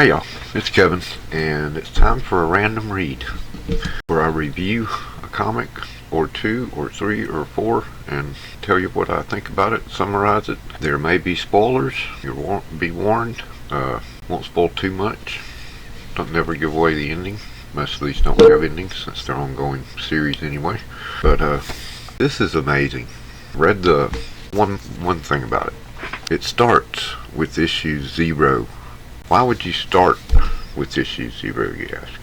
Hey y'all, it's Kevin, and it's time for a random read where I review a comic or two or three or four and tell you what I think about it, summarize it. There may be spoilers, you'll be warned. Won't spoil too much. Don't never give away the ending. Most of these don't have endings since they're ongoing series anyway. But this is amazing. Read the one thing about it. It starts with issue 0. Why would you start with issue 0, you ask?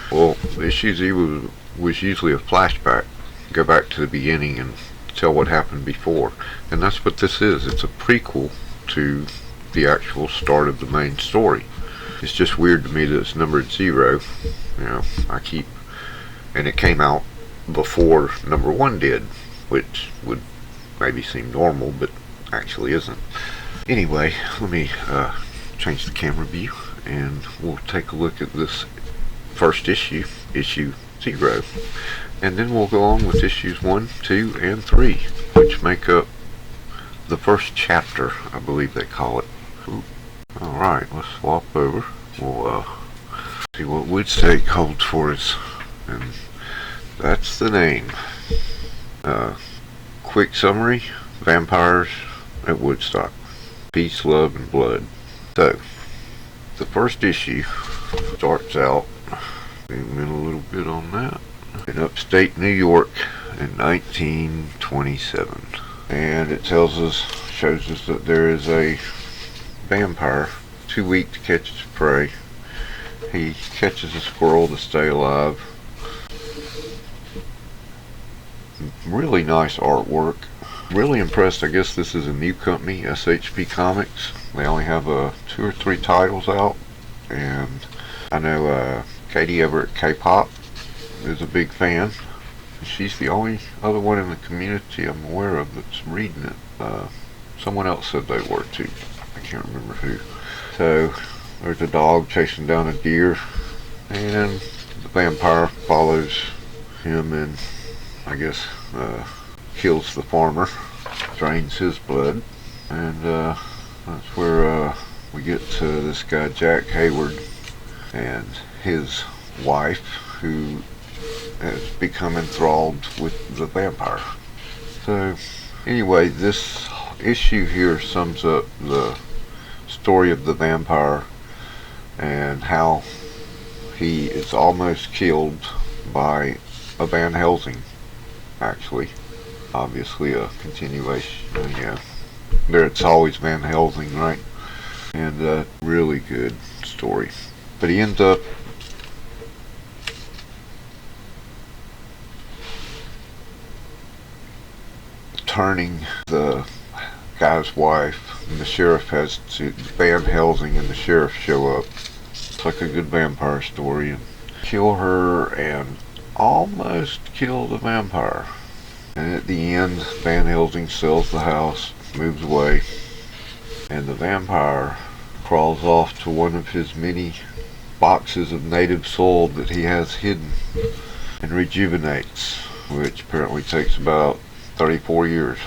Well, issue 0 was usually a flashback. Go back to the beginning and tell what happened before. And that's what this is. It's a prequel to the actual start of the main story. It's just weird to me that it's numbered 0. You know, and it came out before number 1 did, which would maybe seem normal, but actually isn't. Anyway, let me change the camera view and we'll take a look at this first issue 0, and then we'll go on with issues 1, 2, and 3, which make up the first chapter, I believe they call it. Alright, let's swap over. We'll see what Woodstake holds for us, and that's the name. Quick summary: vampires at Woodstock. Peace, love, and blood. So, the first issue starts out, zoom in a little bit on that, in upstate New York in 1927. And it shows us that there is a vampire, too weak to catch his prey. He catches a squirrel to stay alive. Really nice artwork. Really impressed. I guess this is a new company, SHP Comics. They only have 2 or 3 titles out, and I know Katie over at K-Pop is a big fan. She's the only other one in the community I'm aware of that's reading it. Someone else said they were too. I can't remember who. So there's a dog chasing down a deer, and the vampire follows him and I guess kills the farmer, drains his blood, and that's where we get to this guy Jack Hayward and his wife, who has become enthralled with the vampire. So anyway, this issue here sums up the story of the vampire and how he is almost killed by a Van Helsing. Actually, obviously a continuation. Yeah, there it's always Van Helsing, right? And really good story. But he ends up turning the guy's wife, and the sheriff has to, Van Helsing and the sheriff show up. It's like a good vampire story, and kill her and almost kill the vampire. And at the end, Van Helsing sells the house, moves away, and the vampire crawls off to one of his many boxes of native soil that he has hidden and rejuvenates, which apparently takes about 34 years.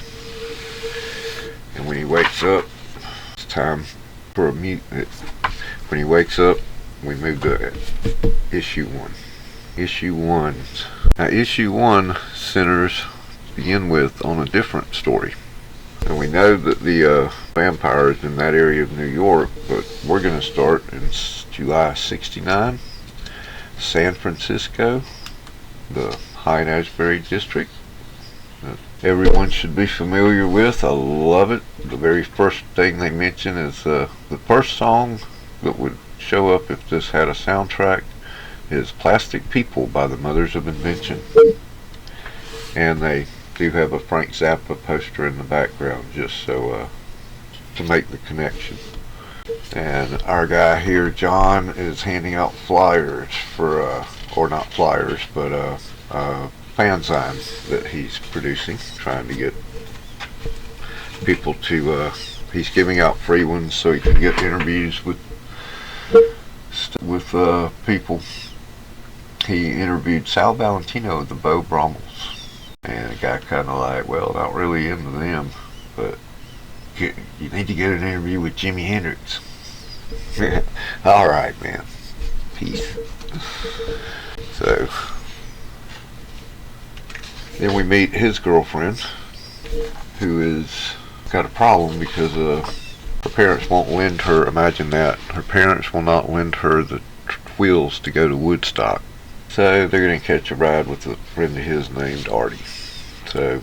And when he wakes up, it's time for a mutant. When he wakes up, we move to issue 1. Issue 1. Now, issue 1 centers, to begin with, on a different story. And we know that the vampire is in that area of New York, but we're going to start in July '69, San Francisco, the Haight-Ashbury district. Everyone should be familiar with. I love it. The very first thing they mention is the first song that would show up if this had a soundtrack is Plastic People by the Mothers of Invention. And they do have a Frank Zappa poster in the background, just so to make the connection. And our guy here, John, is handing out flyers for or not flyers, but fanzines that he's producing, trying to get people to he's giving out free ones so he can get interviews with people. He interviewed Sal Valentino of the Beau Brummels, and the guy kind of like, well, not really into them, but you need to get an interview with Jimi Hendrix. Alright, man. Peace. So, then we meet his girlfriend, who is got a problem because her parents won't lend her, imagine that, her parents will not lend her the wheels to go to Woodstock. So they're going to catch a ride with a friend of his named Artie. So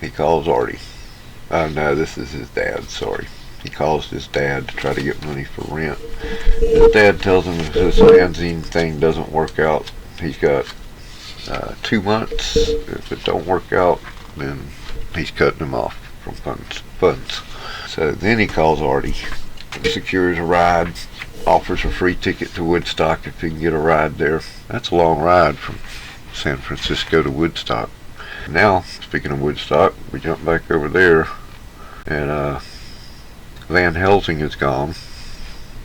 he calls Artie. Oh no, this is his dad, sorry. He calls his dad to try to get money for rent. His dad tells him if this fanzine thing doesn't work out, he's got 2 months. If it don't work out, then he's cutting him off from funds. So then he calls Artie, secures a ride, offers a free ticket to Woodstock if he can get a ride there. That's a long ride from San Francisco to Woodstock. Now, speaking of Woodstock, we jump back over there, and Van Helsing is gone.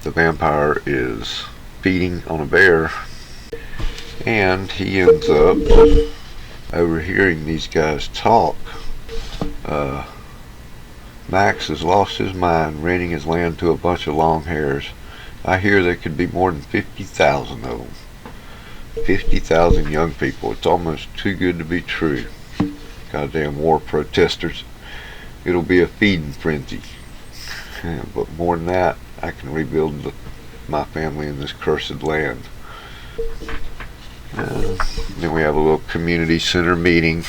The vampire is feeding on a bear, and he ends up overhearing these guys talk. Max has lost his mind renting his land to a bunch of long hairs. I hear there could be more than 50,000 of them. 50,000 young people. It's almost too good to be true. Goddamn war protesters. It'll be a feeding frenzy. But more than that, I can rebuild my family in this cursed land. Then we have a little community center meeting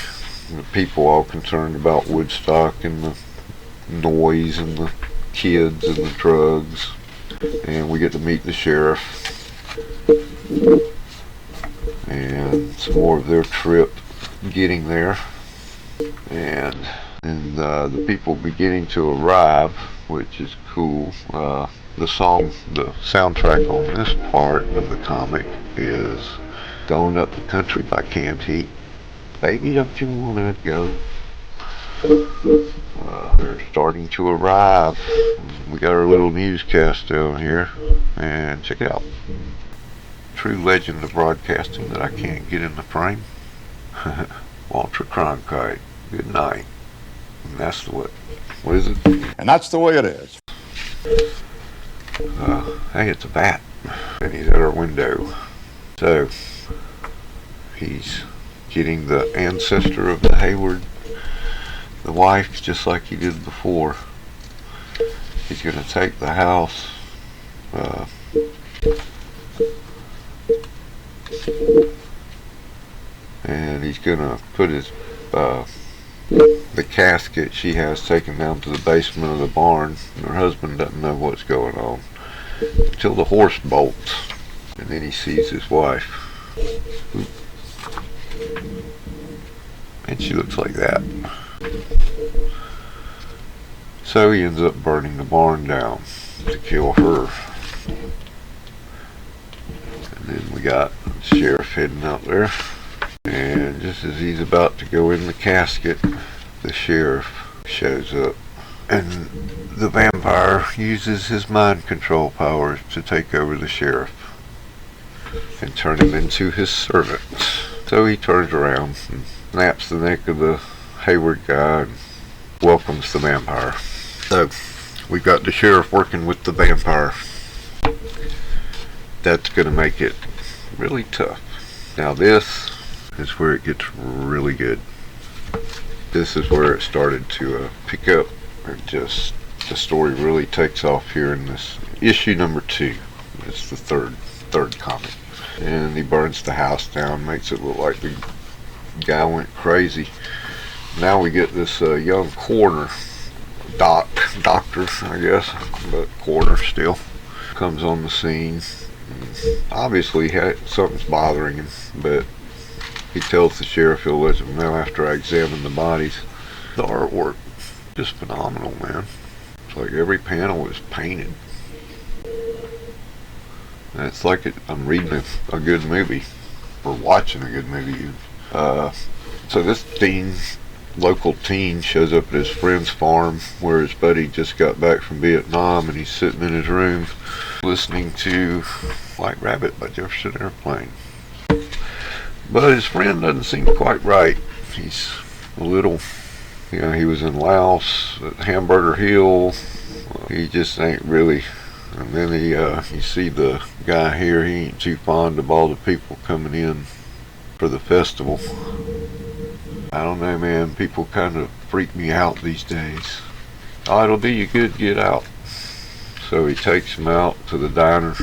with people all concerned about Woodstock and the noise and the kids and the drugs. And we get to meet the sheriff and some more of their trip getting there. And the people beginning to arrive, which is cool. The soundtrack on this part of the comic is Going Up the Country by Canned Heat. Baby, don't you want to go? They're starting to arrive. We got our little newscast down here, and check it out. True legend of broadcasting that I can't get in the frame. Walter Cronkite. Good night. And that's what is it? And that's the way it is. Hey, it's a bat, and he's at our window. So he's getting the ancestor of the Hayward, the wife, just like he did before. He's going to take the house, and he's going to put his the casket she has taken down to the basement of the barn, and her husband doesn't know what's going on until the horse bolts, and then he sees his wife. And she looks like that. So he ends up burning the barn down to kill her. And then we got the sheriff heading out there. And just as he's about to go in the casket, the sheriff shows up. And the vampire uses his mind control powers to take over the sheriff and turn him into his servant. So he turns around and snaps the neck of the Hayward guy and welcomes the vampire. So we've got the sheriff working with the vampire. That's going to make it really tough. Now this is where it gets really good. This is where it started to pick up, or just the story really takes off here in this issue number 2. It's the third comic. And he burns the house down, makes it look like the guy went crazy. Now we get this young coroner, doctor, I guess, but coroner still, comes on the scene. Obviously something's bothering him, but he tells the sheriff he'll let him know after I examine the bodies. The artwork, just phenomenal, man. It's like every panel is painted. And it's like I'm reading a good movie, or watching a good movie. So this local teen shows up at his friend's farm where his buddy just got back from Vietnam, and he's sitting in his room listening to White Rabbit by Jefferson Airplane. But his friend doesn't seem quite right. He's a little, he was in Laos, at Hamburger Hill. He just ain't really And then you see the guy here, he ain't too fond of all the people coming in for the festival. I don't know, man, people kind of freak me out these days. Oh, it'll do you good, get out. So he takes him out to the diner,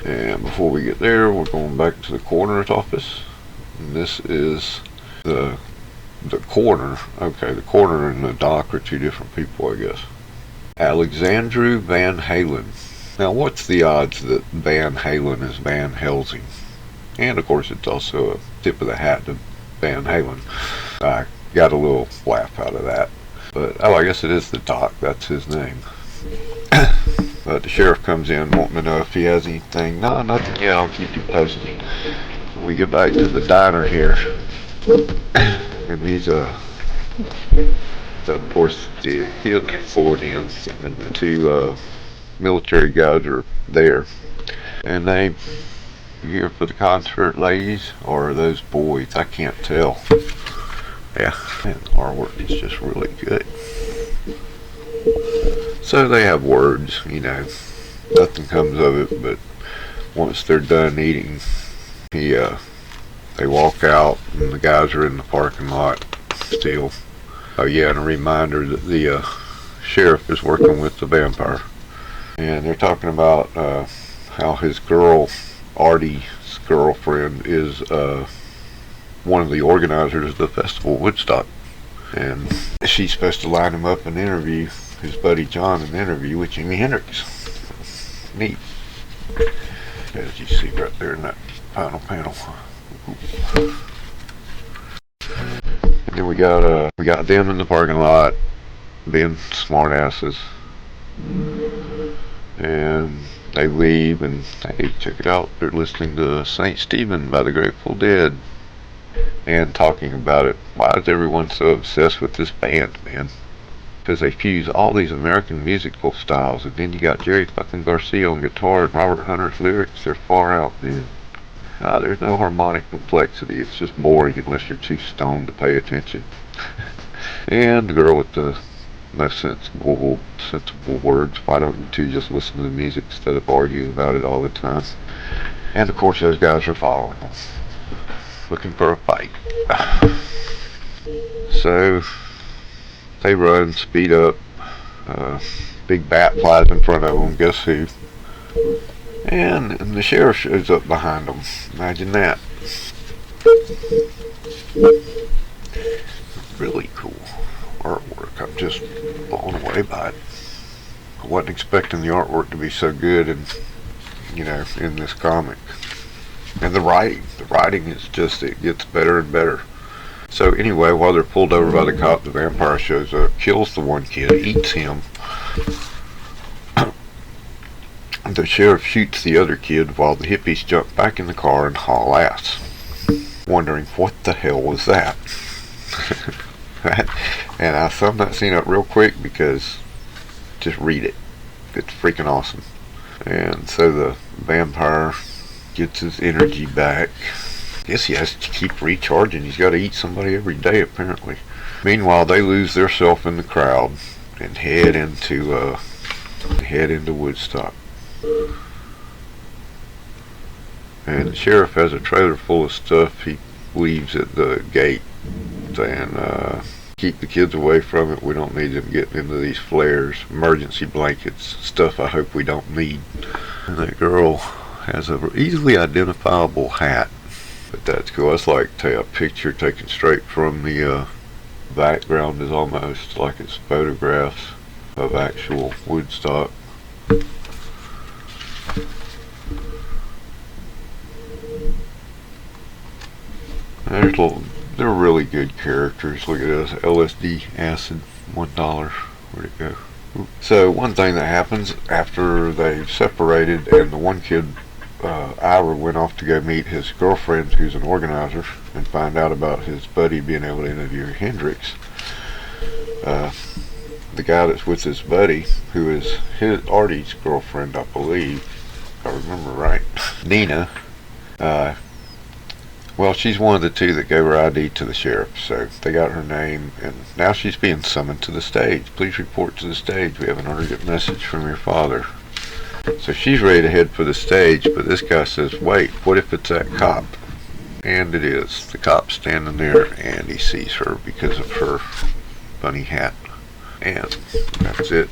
and before we get there, we're going back to the coroner's office. And this is the coroner. Okay, the coroner and the doc are two different people, I guess. Alexandru Van Halen. Now, what's the odds that Van Halen is Van Helsing? And of course, it's also a tip of the hat to Van Halen. I got a little laugh out of that. But, oh, I guess it is the doc. That's his name. But the sheriff comes in wanting to know if he has anything. No, nothing yet. I'll keep you posted. We get back to the diner here. And he's, of course, he's looking forward to him. And the two military guys are there. And they, you here for the concert, ladies? Or are those boys? I can't tell. Yeah, and the artwork is just really good. So they have words, you know, nothing comes of it, but once they're done eating, they walk out, and the guys are in the parking lot still. Oh yeah, and a reminder that the sheriff is working with the vampire. And they're talking about how his girl, Artie's girlfriend, is one of the organizers of the festival, Woodstock. And she's supposed to line him up and interview his buddy John, an interview with Jimi Hendrix. Neat. As you see right there in that final panel. And then we got them in the parking lot being smartasses. And they leave, and hey, check it out, they're listening to Saint Stephen by the Grateful Dead and talking about it. Why is everyone so obsessed with this band, man? Because they fuse all these American musical styles, and then you got Jerry fucking Garcia on guitar and Robert Hunter's lyrics. They're far out, man. There's no harmonic complexity. It's just boring unless you're too stoned to pay attention. And the girl with the most sensible words. Why don't you two just listen to the music instead of arguing about it all the time? And of course, those guys are following them, looking for a fight. So they run, speed up. Big bat flies in front of them. Guess who? And the sheriff shows up behind them. Imagine that. Really cool artwork. I'm just blown away by it. I wasn't expecting the artwork to be so good, and you know, in this comic. And the writing is just, it gets better and better. So anyway, while they're pulled over by the cop, the vampire shows up, kills the one kid, eats him. The sheriff shoots the other kid while the hippies jump back in the car and haul ass. Wondering what the hell was that? And I summed that scene up real quick because just read it. It's freaking awesome. And so the vampire gets his energy back. Guess he has to keep recharging. He's got to eat somebody every day, apparently. Meanwhile, they lose their self in the crowd and head into Woodstock. And the sheriff has a trailer full of stuff. He leaves at the gate saying, keep the kids away from it. We don't need them getting into these flares. Emergency blankets, stuff I hope we don't need. And that girl has a easily identifiable hat. But that's cool. It's like a picture taken straight from the background is almost like it's photographs of actual Woodstock. They're really good characters. Look at this. LSD, acid, $1. Where'd it go? So one thing that happens after they've separated and the one kid, Ira, went off to go meet his girlfriend who's an organizer and find out about his buddy being able to interview Hendrix. The guy that's with his buddy, who is Artie's girlfriend, I believe, if I remember right, Nina, well, she's one of the two that gave her ID to the sheriff, so they got her name, and now she's being summoned to the stage. Please report to the stage. We have an urgent message from your father. So she's ready to head for the stage, but this guy says, wait, what if it's that cop? And it is. The cop's standing there, and he sees her because of her funny hat. And that's it.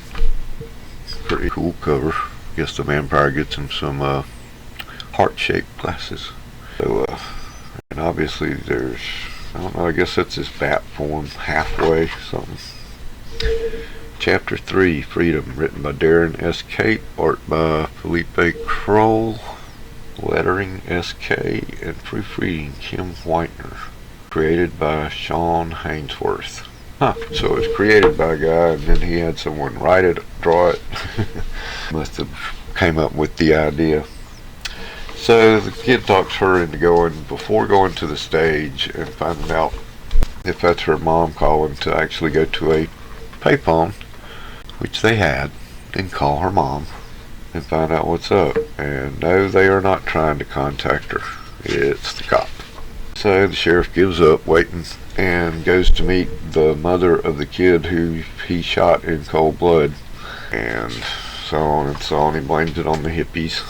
Pretty cool cover. Guess the vampire gets him some heart-shaped glasses. So, and obviously there's, I don't know, I guess that's his bat form, halfway, something. Chapter 3, Freedom, written by Darren S. Cape, art by Felipe Kroll, lettering SK, and proofreading Kim Whitener. Created by Sean Hainsworth. So it was created by a guy, and then he had someone write it, draw it. Must have came up with the idea. So the kid talks her into going, before going to the stage and finding out if that's her mom calling, to actually go to a payphone, which they had, and call her mom and find out what's up. And no, they are not trying to contact her. It's the cop. So the sheriff gives up waiting and goes to meet the mother of the kid who he shot in cold blood, and so on and so on. He blames it on the hippies.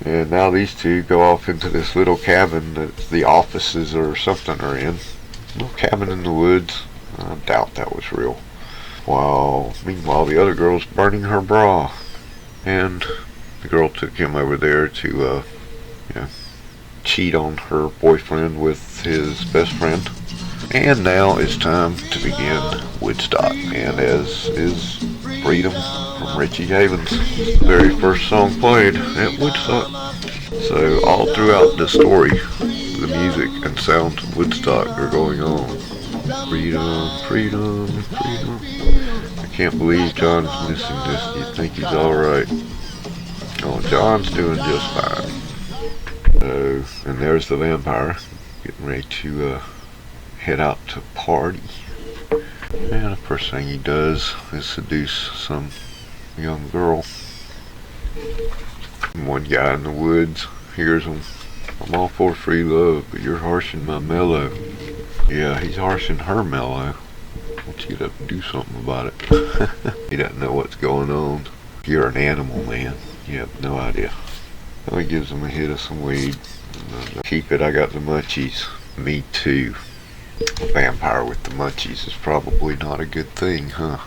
And now these two go off into this little cabin that the offices or something are in. A little cabin in the woods. I doubt that was real. Meanwhile the other girl's burning her bra, and the girl took him over there to cheat on her boyfriend with his best friend. And now it's time to begin Woodstock, and as is Freedom from Richie Havens, the very first song played at Woodstock. So all throughout the story, the music and sounds of Woodstock are going on. Freedom, freedom, freedom. I can't believe John's missing this. Do you think he's alright? Oh, John's doing just fine. And there's the vampire getting ready to head out to party. And the first thing he does is seduce some young girl. And one guy in the woods hears him. I'm all for free love, but you're harshing my mellow. Yeah, he's harshing her mellow. I want you to do something about it. He doesn't know what's going on. You're an animal, man. You have no idea. So he gives him a hit of some weed. Keep it, I got the munchies. Me too. A vampire with the munchies is probably not a good thing, huh?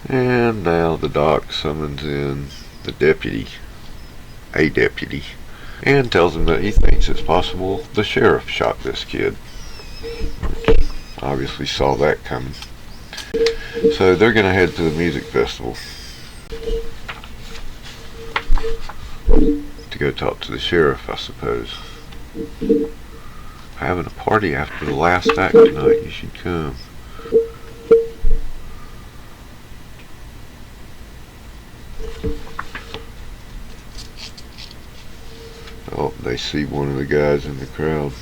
And now the doc summons in the deputy, a deputy, and tells him that he thinks it's possible the sheriff shot this kid. Which obviously saw that coming. So they're going to head to the music festival to go talk to the sheriff, I suppose. Having a party after the last act tonight. You should come. Oh, they see one of the guys in the crowd.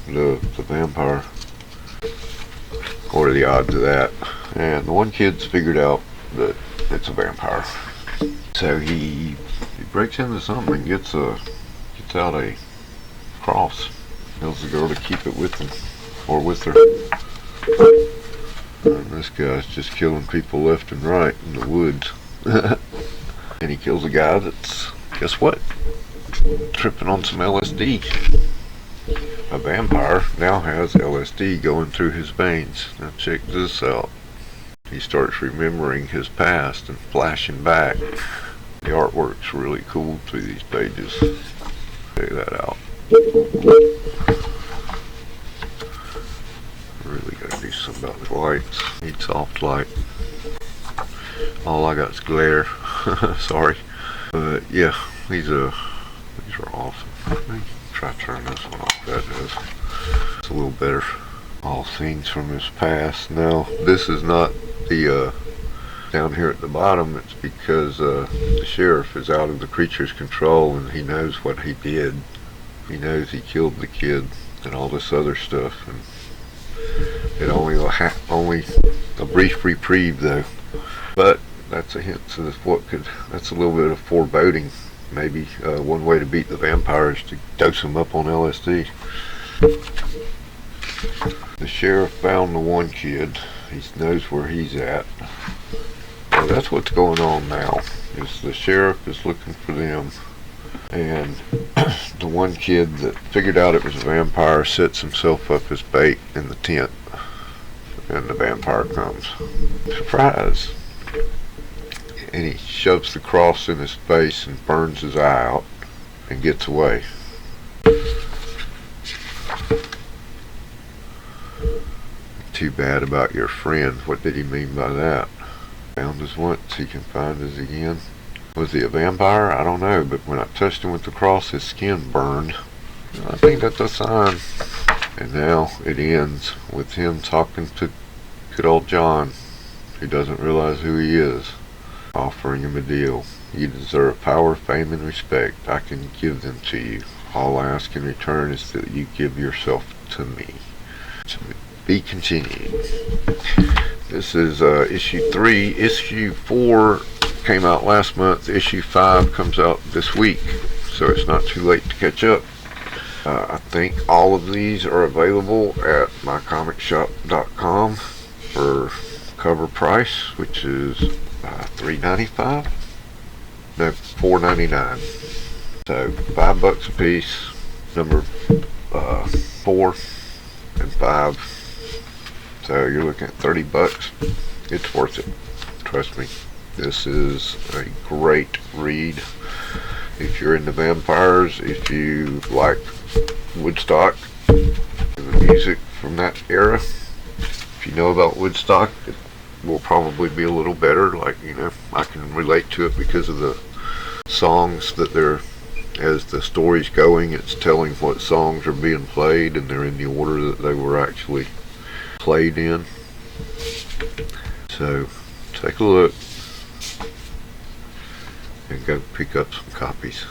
The vampire. What are the odds of that? And the one kid's figured out that it's a vampire. So he breaks into something and gets out a cross. Tells the girl to keep it with him, or with her. And this guy's just killing people left and right in the woods. And he kills a guy that's, guess what? Tripping on some LSD. A vampire now has LSD going through his veins. Now check this out. He starts remembering his past and flashing back. The artwork's really cool through these pages. Check that out. Really gotta do something about the lights. Need soft light. All I got is glare. Sorry. But yeah, these are awesome. Let me try to turn this one off. That is. It's a little better. All scenes from his past. Now, this is not the down here at the bottom. It's because the sheriff is out of the creature's control, and he knows what he did. He knows he killed the kid and all this other stuff. And it only a brief reprieve though. But that's a hint to what could. That's a little bit of foreboding. Maybe one way to beat the vampire is to dose them up on LSD. The sheriff found the one kid. He knows where he's at. So that's what's going on now. Is the sheriff is looking for them, and the one kid that figured out it was a vampire sets himself up as bait in the tent, and the vampire comes. Surprise! And he shoves the cross in his face and burns his eye out and gets away. Too bad about your friend. What did he mean by that? Found us once, he can find us again. Was he a vampire? I don't know, but when I touched him with the cross, his skin burned. I think that's a sign. And now it ends with him talking to good old John, who doesn't realize who he is, offering him a deal. You deserve power, fame, and respect. I can give them to you. All I ask in return is that you give yourself to me. To be continued. This is issue 3. Issue 4 came out last month. Issue 5 comes out this week, so it's not too late to catch up. I think all of these are available at mycomicshop.com for cover price, which is $3.95. No, $4.99. So $5 a piece. Number 4 and 5. So you're looking at $30. It's worth it. Trust me. This is a great read. If you're into vampires, if you like Woodstock and the music from that era, if you know about Woodstock, it will probably be a little better. Like, you know, I can relate to it because of the songs that they're, as the story's going, it's telling what songs are being played, and they're in the order that they were actually played in. So take a look and go pick up some copies.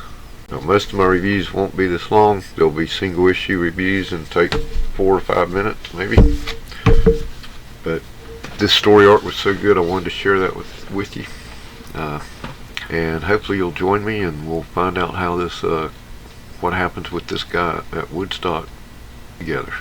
Now, most of my reviews won't be this long. They'll be single issue reviews and take 4 or 5 minutes maybe, but this story art was so good I wanted to share that with you, and hopefully you'll join me and we'll find out how this what happens with this guy at Woodstock together.